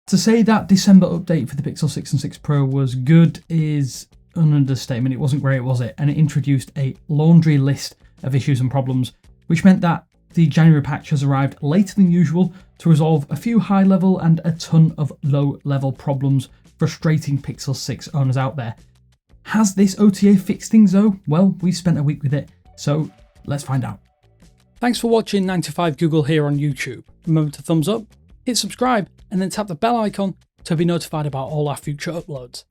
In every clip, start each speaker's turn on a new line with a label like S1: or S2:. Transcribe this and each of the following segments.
S1: To say that December update for the Pixel 6 and 6 Pro was good is an understatement. It wasn't great, was it? And it introduced a laundry list of issues and problems, which meant that the January patch has arrived later than usual to resolve a few high-level and a ton of low-level problems frustrating Pixel 6 owners out there. Has this OTA fixed things though? Well, we spent a week with it, so let's find out. Thanks for watching 9to5 Google here on YouTube. Remember to thumbs up, hit subscribe, and then tap the bell icon to be notified about all our future uploads.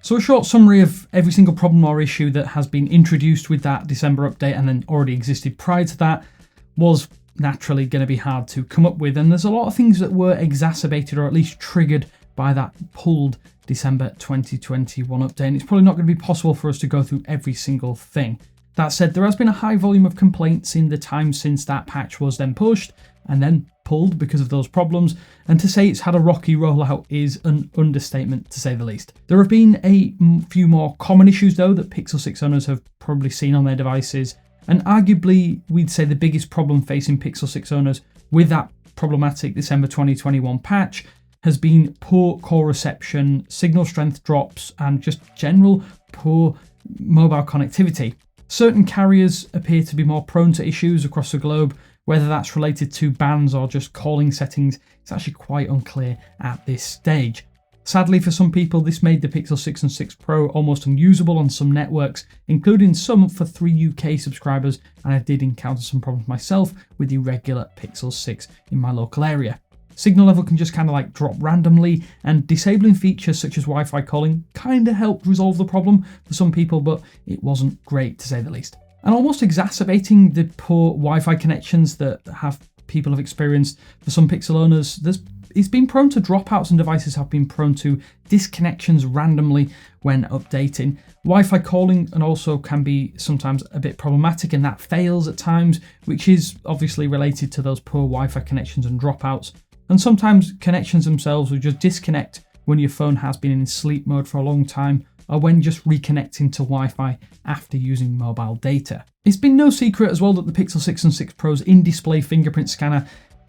S1: So a short summary of every single problem or issue that has been introduced with that December update and then already existed prior to that was naturally going to be hard to come up with, and there's a lot of things that were exacerbated or at least triggered by that pulled December 2021 update, and it's probably not going to be possible for us to go through every single thing. That said, there has been a high volume of complaints in the time since that patch was then pushed and then pulled because of those problems, and to say it's had a rocky rollout is an understatement to say the least. There have been a few more common issues though that Pixel 6 owners have probably seen on their devices, and arguably we'd say the biggest problem facing Pixel 6 owners with that problematic December 2021 patch has been poor call reception, signal strength drops, and just general poor mobile connectivity. Certain carriers appear to be more prone to issues across the globe. Whether that's related to bans or just calling settings, it's actually quite unclear at this stage. Sadly for some people, this made the Pixel 6 and 6 Pro almost unusable on some networks, including some for 3 UK subscribers, and I did encounter some problems myself with the regular Pixel 6 in my local area. Signal level can just kind of like drop randomly, and disabling features such as Wi-Fi calling kind of helped resolve the problem for some people, but it wasn't great to say the least. And almost exacerbating the poor Wi-Fi connections that people have experienced for some Pixel owners, it's been prone to dropouts, and devices have been prone to disconnections randomly when updating. Wi-Fi calling and also can be sometimes a bit problematic, and that fails at times, which is obviously related to those poor Wi-Fi connections and dropouts. And sometimes connections themselves will just disconnect when your phone has been in sleep mode for a long time, or when just reconnecting to Wi-Fi after using mobile data. It's been no secret as well that the Pixel 6 and 6 Pro's in-display fingerprint scanner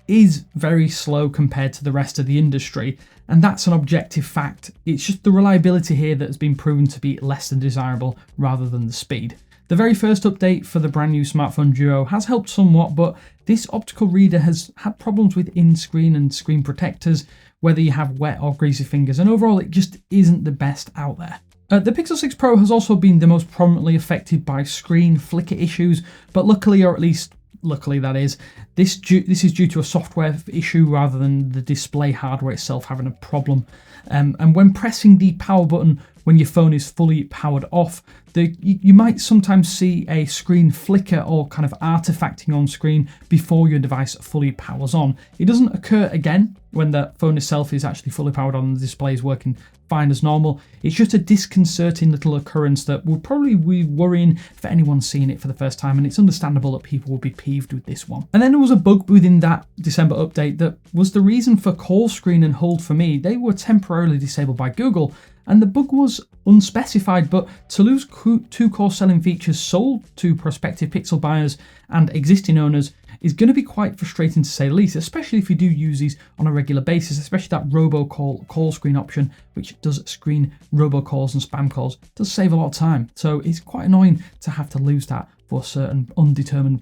S1: is very slow compared to the rest of the industry, and that's an objective fact. It's just the reliability here that has been proven to be less than desirable rather than the speed. The very first update for the brand new smartphone Duo has helped somewhat, but this optical reader has had problems with in-screen and screen protectors, whether you have wet or greasy fingers, and overall it just isn't the best out there. The Pixel 6 Pro has also been the most prominently affected by screen flicker issues, but luckily, or at least luckily that is, this is due to a software issue rather than the display hardware itself having a problem. And when pressing the power button when your phone is fully powered off, you might sometimes see a screen flicker or kind of artifacting on screen before your device fully powers on. It doesn't occur again when the phone itself is actually fully powered on and the display is working fine as normal. It's just a disconcerting little occurrence that would probably be worrying for anyone seeing it for the first time, and it's understandable that people will be peeved with this one. And then there was a bug within that December update that was the reason for call screen and hold for me. They were temporarily disabled by Google, and the bug was unspecified, but to lose two core selling features sold to prospective Pixel buyers and existing owners is going to be quite frustrating to say the least, especially if you do use these on a regular basis, especially that robocall call screen option, which does screen robocalls and spam calls, does save a lot of time. So it's quite annoying to have to lose that for a certain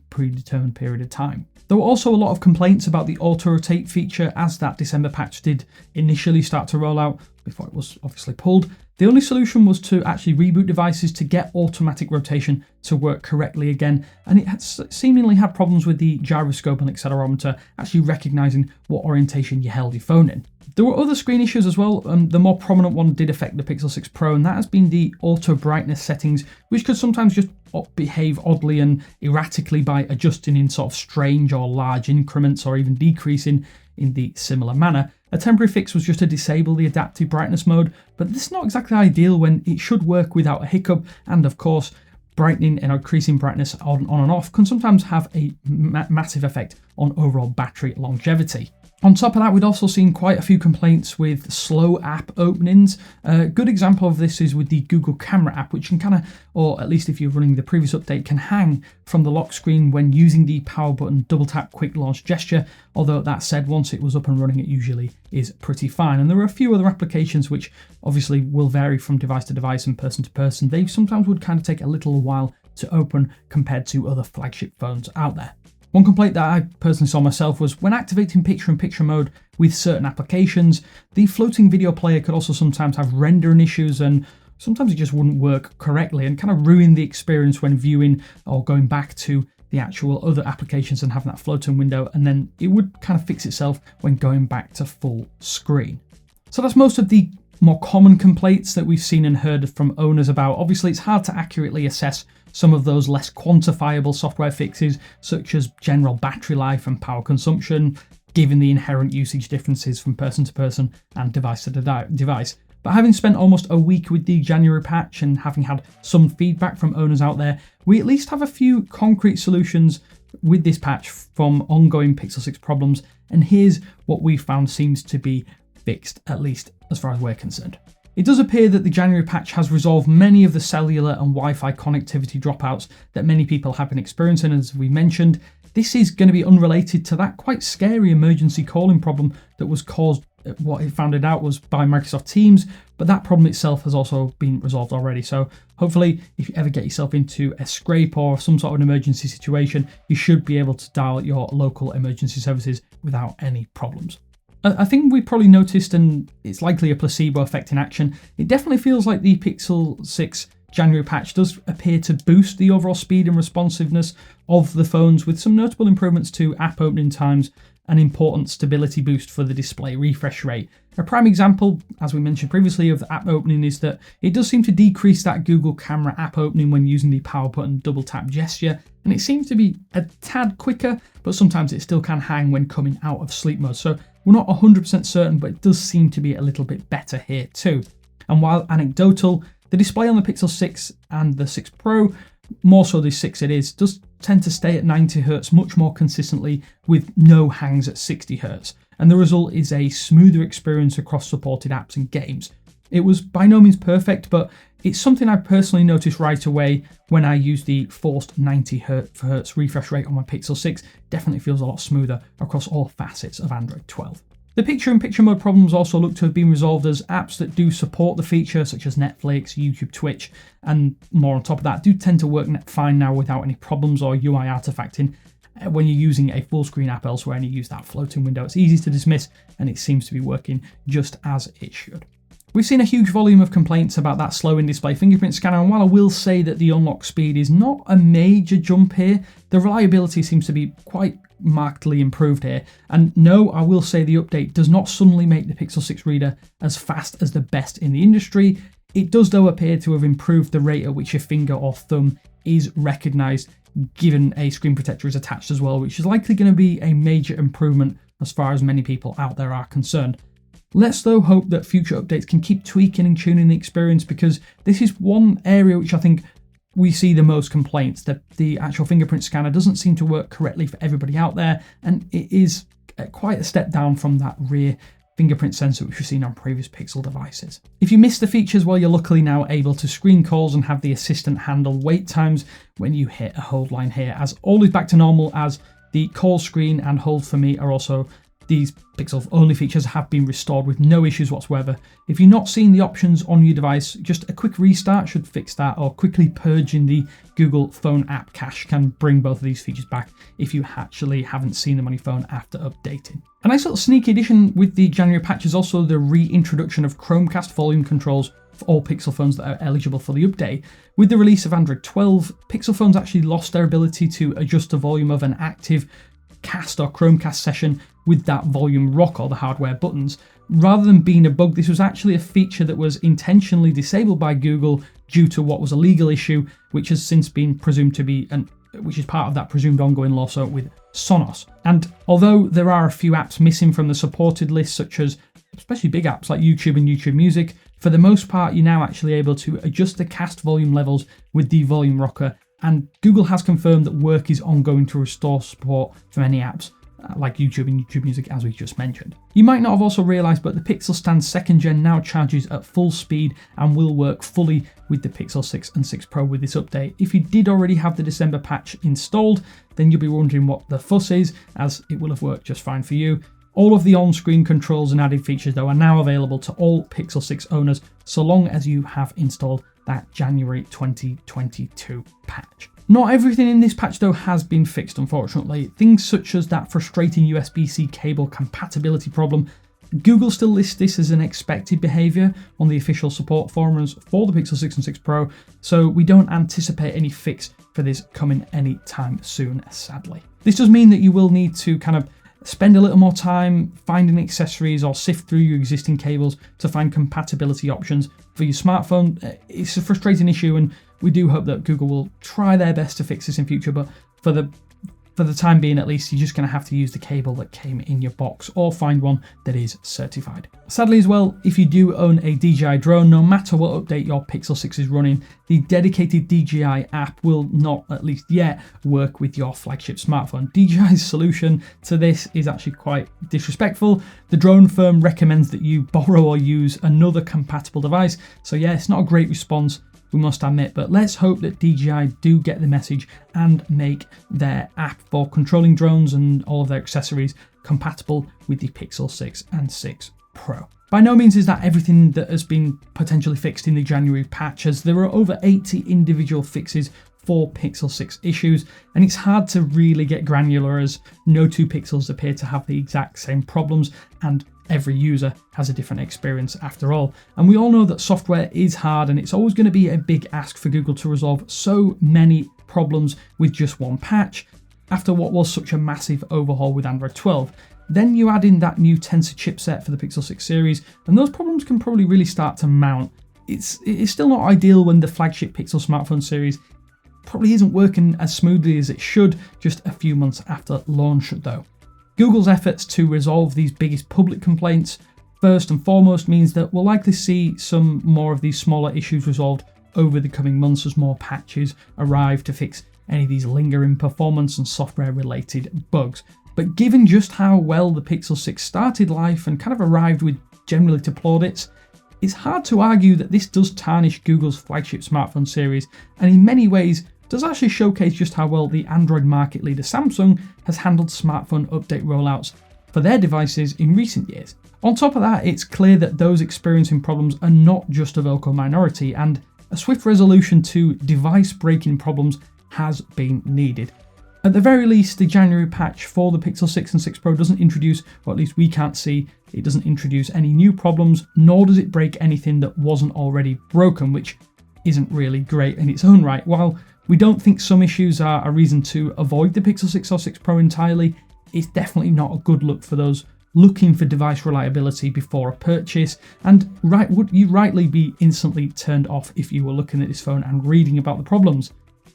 S1: predetermined period of time. There were also a lot of complaints about the auto-rotate feature as that December patch did initially start to roll out before it was obviously pulled. The only solution was to actually reboot devices to get automatic rotation to work correctly again, and it had seemingly had problems with the gyroscope and accelerometer actually recognizing what orientation you held your phone in. There were other screen issues as well. The more prominent one did affect the Pixel 6 Pro, and that has been the auto brightness settings, which could sometimes just behave oddly and erratically by adjusting in sort of strange or large increments, or even decreasing in the similar manner. A temporary fix was just to disable the adaptive brightness mode, but this is not exactly ideal when it should work without a hiccup, and of course brightening and increasing brightness on and off can sometimes have a massive effect on overall battery longevity. On top of that, we'd also seen quite a few complaints with slow app openings. A good example of this is with the Google Camera app, which can kind of, or at least if you're running the previous update, can hang from the lock screen when using the power button double tap quick launch gesture. Although that said, once it was up and running, it usually is pretty fine. And there are a few other applications which obviously will vary from device to device and person to person. They sometimes would kind of take a little while to open compared to other flagship phones out there. One complaint that I personally saw myself was when activating picture-in-picture mode with certain applications, the floating video player could also sometimes have rendering issues, and sometimes it just wouldn't work correctly and kind of ruin the experience when viewing or going back to the actual other applications and having that floating window, and then it would kind of fix itself when going back to full screen. So that's most of the more common complaints that we've seen and heard from owners about. Obviously, it's hard to accurately assess some of those less quantifiable software fixes, such as general battery life and power consumption, given the inherent usage differences from person to person and device to device. But having spent almost a week with the January patch and having had some feedback from owners out there, we at least have a few concrete solutions with this patch from ongoing Pixel 6 problems, and here's what we found seems to be fixed, at least as far as we're concerned. It does appear that the January patch has resolved many of the cellular and Wi-Fi connectivity dropouts that many people have been experiencing, as we mentioned. This is going to be unrelated to that quite scary emergency calling problem that was caused, what it found out was by Microsoft Teams, but that problem itself has also been resolved already. So hopefully, if you ever get yourself into a scrape or some sort of an emergency situation, you should be able to dial your local emergency services without any problems. I think we probably noticed, and it's likely a placebo effect in action, it definitely feels like the Pixel 6 January patch does appear to boost the overall speed and responsiveness of the phones, with some notable improvements to app opening times and important stability boost for the display refresh rate. A prime example, as we mentioned previously, of the app opening is that it does seem to decrease that Google Camera app opening when using the power button double tap gesture, and it seems to be a tad quicker, but sometimes it still can hang when coming out of sleep mode. So we're not 100% certain, but it does seem to be a little bit better here too. And while anecdotal, the display on the Pixel 6 and the 6 Pro, more so the 6 it is, does tend to stay at 90Hz much more consistently with no hangs at 60Hz. And the result is a smoother experience across supported apps and games. It was by no means perfect, but it's something I personally noticed right away when I used the forced 90Hz refresh rate on my Pixel 6. Definitely feels a lot smoother across all facets of Android 12. The picture-in-picture mode problems also look to have been resolved, as apps that do support the feature, such as Netflix, YouTube, Twitch, and more on top of that, do tend to work fine now without any problems or UI artifacting. When you're using a full screen app elsewhere and you use that floating window, it's easy to dismiss, and it seems to be working just as it should. We've seen a huge volume of complaints about that slow in-display fingerprint scanner, and while I will say that the unlock speed is not a major jump here, the reliability seems to be quite markedly improved here. And no, I will say the update does not suddenly make the Pixel 6 reader as fast as the best in the industry. It does though appear to have improved the rate at which your finger or thumb is recognised, given a screen protector is attached as well, which is likely going to be a major improvement as far as many people out there are concerned. Let's though hope that future updates can keep tweaking and tuning the experience, because this is one area which I think we see the most complaints, that the actual fingerprint scanner doesn't seem to work correctly for everybody out there, and it is quite a step down from that rear fingerprint sensor which we've seen on previous Pixel devices. If you missed the features, well, you're luckily now able to screen calls and have the assistant handle wait times when you hit a hold line here, as all is back to normal, as the call screen and hold for me are also, these Pixel only features have been restored with no issues whatsoever. If you're not seeing the options on your device, just a quick restart should fix that, or quickly purging the Google Phone app cache can bring both of these features back if you actually haven't seen them on your phone after updating. A nice little sneaky addition with the January patch is also the reintroduction of Chromecast volume controls for all Pixel phones that are eligible for the update. With the release of Android 12, Pixel phones actually lost their ability to adjust the volume of an active cast or Chromecast session with that volume rock or the hardware buttons. Rather than being a bug, this was actually a feature that was intentionally disabled by Google due to what was a legal issue, which has since been presumed to be, which is part of that presumed ongoing lawsuit with Sonos. And although there are a few apps missing from the supported list, such as especially big apps like YouTube and YouTube Music, for the most part you're now actually able to adjust the cast volume levels with the volume rocker, and Google has confirmed that work is ongoing to restore support for many apps. like YouTube and YouTube Music, as we just mentioned. You might not have also realised, but the Pixel Stand 2nd Gen now charges at full speed and will work fully with the Pixel 6 and 6 Pro with this update. If you did already have the December patch installed, then you'll be wondering what the fuss is, as it will have worked just fine for you. All of the on-screen controls and added features, though, are now available to all Pixel 6 owners, so long as you have installed that January 2022 patch. Not everything in this patch, though, has been fixed, unfortunately. Things such as that frustrating USB-C cable compatibility problem. Google still lists this as an expected behaviour on the official support forums for the Pixel 6 and 6 Pro, so we don't anticipate any fix for this coming anytime soon, sadly. This does mean that you will need to kind of spend a little more time finding accessories or sift through your existing cables to find compatibility options for your smartphone. It's a frustrating issue, and we do hope that Google will try their best to fix this in future, but for the time being, at least, you're just going to have to use the cable that came in your box or find one that is certified. Sadly as well, if you do own a DJI drone, no matter what update your Pixel 6 is running, the dedicated DJI app will not, at least yet, work with your flagship smartphone. DJI's solution to this is actually quite disrespectful. The drone firm recommends that you borrow or use another compatible device, so yeah, it's not a great response, we must admit, but let's hope that DJI do get the message and make their app for controlling drones and all of their accessories compatible with the Pixel 6 and 6 Pro. By no means is that everything that has been potentially fixed in the January patch, as there are over 80 individual fixes for Pixel 6 issues, and it's hard to really get granular as no two pixels appear to have the exact same problems, and every user has a different experience after all. And we all know that software is hard, and it's always going to be a big ask for Google to resolve so many problems with just one patch after what was such a massive overhaul with Android 12. Then you add in that new Tensor chipset for the Pixel 6 series, and those problems can probably really start to mount. It's still not ideal when the flagship Pixel smartphone series probably isn't working as smoothly as it should just a few months after launch, though. Google's efforts to resolve these biggest public complaints first and foremost means that we'll likely see some more of these smaller issues resolved over the coming months as more patches arrive to fix any of these lingering performance and software related bugs. But given just how well the Pixel 6 started life and kind of arrived with generally to plaudits, it's hard to argue that this does tarnish Google's flagship smartphone series, and in many ways does actually showcase just how well the Android market leader Samsung has handled smartphone update rollouts for their devices in recent years. On top of that, it's clear that those experiencing problems are not just a vocal minority, and a swift resolution to device-breaking problems has been needed. At the very least, the January patch for the Pixel 6 and 6 Pro doesn't introduce, or at least we can't see, it doesn't introduce any new problems, nor does it break anything that wasn't already broken, which isn't really great in its own right. While we don't think some issues are a reason to avoid the Pixel 6 or 6 Pro entirely, it's definitely not a good look for those looking for device reliability before a purchase, and would you rightly be instantly turned off if you were looking at this phone and reading about the problems.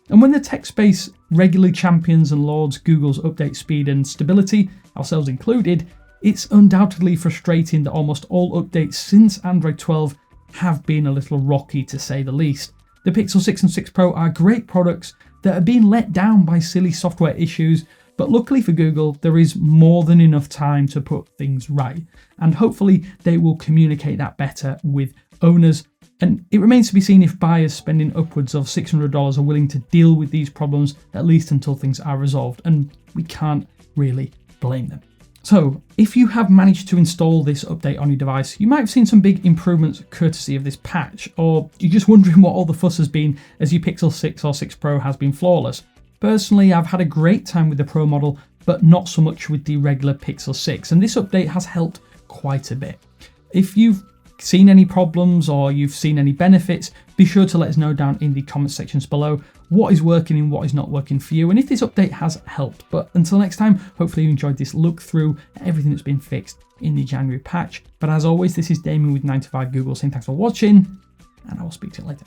S1: And when the tech space regularly champions and lauds Google's update speed and stability, ourselves included, it's undoubtedly frustrating that almost all updates since Android 12 have been a little rocky, to say the least. The Pixel 6 and 6 Pro are great products that are being let down by silly software issues, but luckily for Google, there is more than enough time to put things right, and hopefully they will communicate that better with owners. And it remains to be seen if buyers spending upwards of $600 are willing to deal with these problems, at least until things are resolved, and we can't really blame them. So, if you have managed to install this update on your device, you might have seen some big improvements courtesy of this patch, or you're just wondering what all the fuss has been as your Pixel 6 or 6 Pro has been flawless. Personally, I've had a great time with the Pro model, but not so much with the regular Pixel 6, and this update has helped quite a bit. If you've seen any problems or you've seen any benefits, be sure to let us know down in the comment sections below what is working and what is not working for you, and if this update has helped. But until next time, hopefully you enjoyed this look through everything that's been fixed in the January patch. But as always, this is Damien with 9to5 Google saying thanks for watching, and I will speak to you later.